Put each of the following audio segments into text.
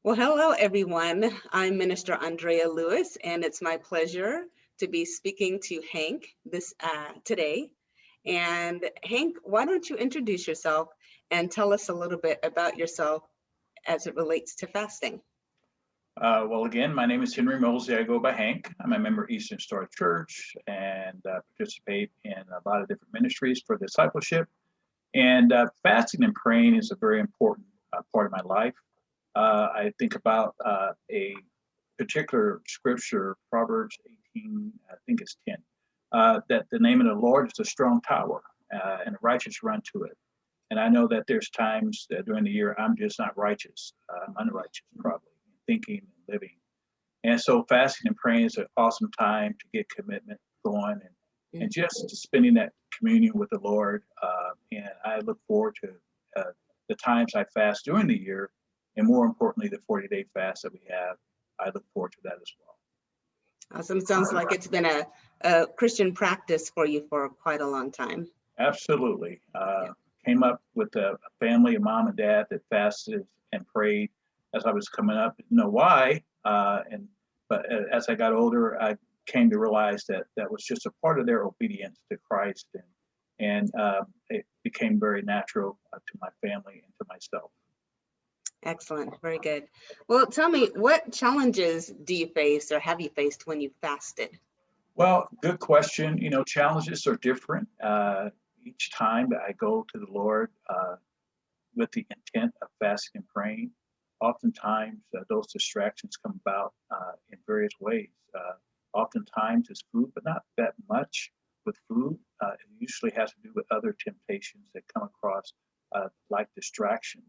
Well, hello, everyone. I'm Minister Andrea Lewis, and it's my pleasure to be speaking to Hank today. And Hank, why don't you introduce yourself and tell us a little bit about yourself as it relates to fasting? Well, again, my name is Hank Mosley. I go by Hank. I'm a member of Eastern Star Church and participate in a lot of different ministries for discipleship. And fasting and praying is a very important part of my life. I think about a particular scripture, Proverbs 18, I think it's 10, that the name of the Lord is a strong tower, and the righteous run to it. And I know that there's times that during the year I'm just not righteous. I'm unrighteous, probably, thinking and living. And so fasting and praying is an awesome time to get commitment going and just spending that communion with the Lord. And I look forward to the times I fast during the year, and more importantly, the 40-day fast that we have. I look forward to that as well. Awesome. Sounds like it's been a Christian practice for you for quite a long time. Absolutely. Came up with a family, a mom and dad that fasted and prayed as I was coming up. Didn't know why, but as I got older, I came to realize that that was just a part of their obedience to Christ, and it became very natural to my family and to myself. Excellent. Very good. Well, tell me, what challenges do you face or have you faced when you fasted? Well, good question. You know, challenges are different. Each time that I go to the Lord with the intent of fasting and praying, oftentimes those distractions come about in various ways. Oftentimes it's food, but not that much with food. It usually has to do with other temptations that come across, like distractions,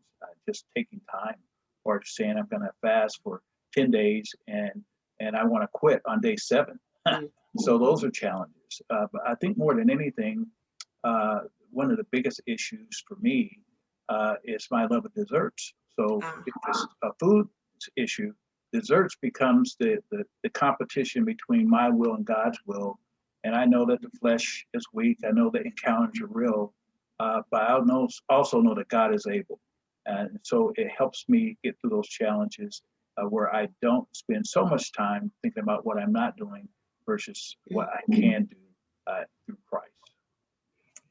just taking time, or saying I'm going to fast for 10 days and I want to quit on day 7. So those are challenges. But I think more than anything, one of the biggest issues for me is my love of desserts. So if it's a food issue, desserts becomes the competition between my will and God's will. And I know that the flesh is weak. I know that encounters are real, but I also know that God is able. And so it helps me get through those challenges where I don't spend so much time thinking about what I'm not doing versus what I can do through Christ.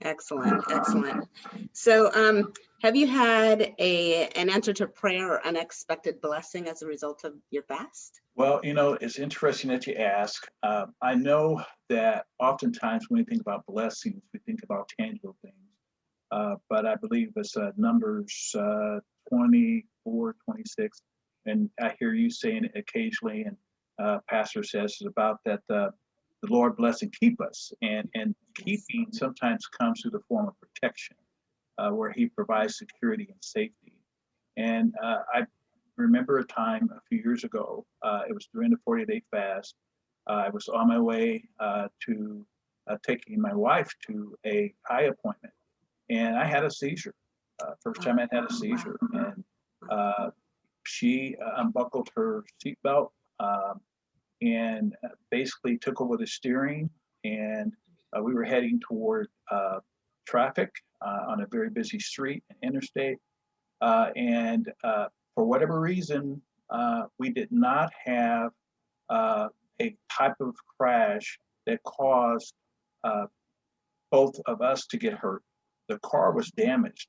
Excellent, excellent. So have you had an answer to prayer or unexpected blessing as a result of your fast? Well, you know, it's interesting that you ask. I know that oftentimes when we think about blessings, we think about tangible things. But I believe it's Numbers 24, 26. And I hear you saying it occasionally, and Pastor says it's about that the Lord bless and keep us. And keeping sometimes comes through the form of protection, where He provides security and safety. And I remember a time a few years ago, it was during the 40-day fast. I was on my way to taking my wife to a eye appointment, and I had a seizure. First time I had a seizure, and she unbuckled her seatbelt and basically took over the steering, and we were heading toward traffic on a very busy street and interstate. And for whatever reason, we did not have a type of crash that caused both of us to get hurt. The car was damaged.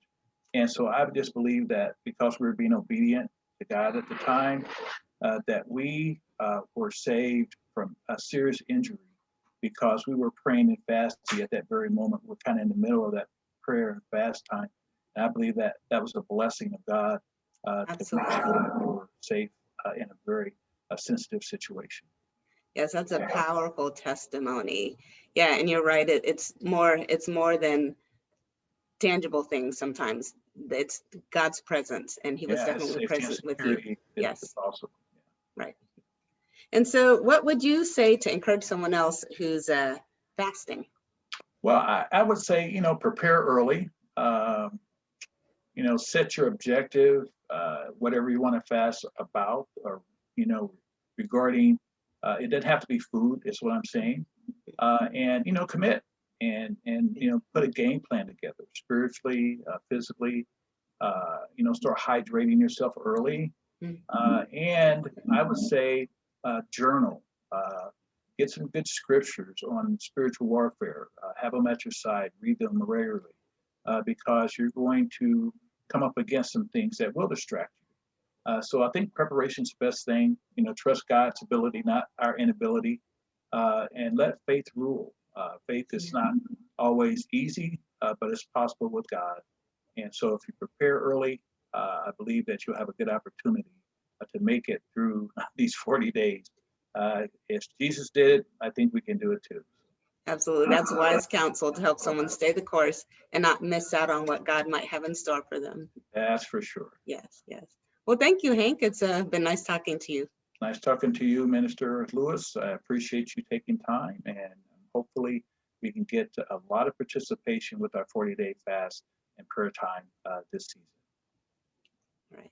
And so I just believe that because we were being obedient to God at the time, that we were saved from a serious injury because we were praying and fasting at that very moment. We're kind of in the middle of that prayer and fast time. And I believe that that was a blessing of God to make sure that we were safe in a very sensitive situation. Yes, that's a powerful testimony. Yeah, and you're right. It's more than tangible things sometimes. It's God's presence, and He was definitely present with you. Yes. Awesome. Right. And so what would you say to encourage someone else who's fasting? Well, I would say, you know, prepare early. You know, set your objective, whatever you want to fast about, or, you know, regarding, it doesn't have to be food, is what I'm saying. And, you know, commit and, you know, put a game plan together spiritually, physically, you know, start hydrating yourself early. And I would say journal. Get some good scriptures on spiritual warfare. Have them at your side. Read them regularly because you're going to come up against some things that will distract you. So I think preparation is the best thing. Trust God's ability, not our inability, and let faith rule. Faith is not always easy, but it's possible with God. And so if you prepare early, I believe that you'll have a good opportunity to make it through these 40 days. If Jesus did it, I think we can do it too. Absolutely. That's wise counsel to help someone stay the course and not miss out on what God might have in store for them. That's for sure. Yes, yes. Well, thank you, Hank. It's been nice talking to you. Nice talking to you, Minister Lewis. I appreciate you taking time, and hopefully we can get a lot of participation with our 40-day fast and prayer time this season. All right.